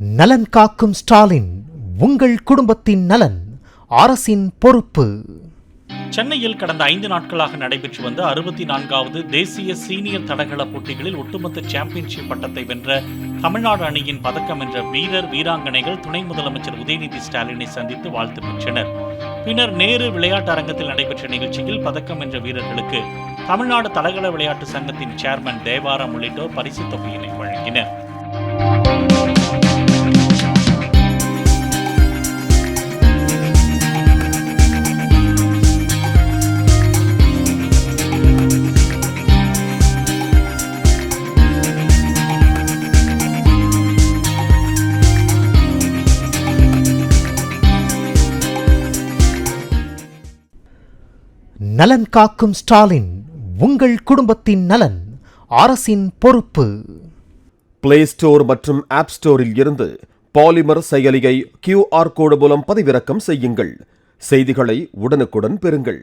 நலன் காக்கும் ஸ்டாலின், உங்கள் குடும்பத்தின் நலன் அரசின் பொறுப்பு. சென்னையில் கடந்த 5 நாட்களாக நடைபெற்று வந்த 64வது தேசிய சீனியர் தடகள போட்டிகளில் ஒட்டுமொத்த சாம்பியன்ஷிப் பட்டத்தை வென்ற தமிழ்நாடு அணியின் பதக்கம் வென்ற வீரர் வீராங்கனைகள் துணை முதலமைச்சர் உதயநிதி ஸ்டாலினை சந்தித்து வாழ்த்து பெற்றனர். பின்னர் நேரு விளையாட்டு அரங்கத்தில் நடைபெற்ற நிகழ்ச்சியில் பதக்கம் வென்ற வீரர்களுக்கு தமிழ்நாடு தடகள விளையாட்டு சங்கத்தின் சேர்மன் தேவாரம் உள்ளிட்டோர் பரிசுத் தொகையினை வழங்கினர். நலன் காக்கும் ஸ்டாலின், உங்கள் குடும்பத்தின் நலன் அரசின் பொறுப்பு. பிளே ஸ்டோர் மற்றும் ஆப் ஸ்டோரில் இருந்து பாலிமர் செயலியை QR கோடு மூலம் பதிவிறக்கம் செய்யுங்கள். செய்திகளை உடனுக்குடன் பெறுங்கள்.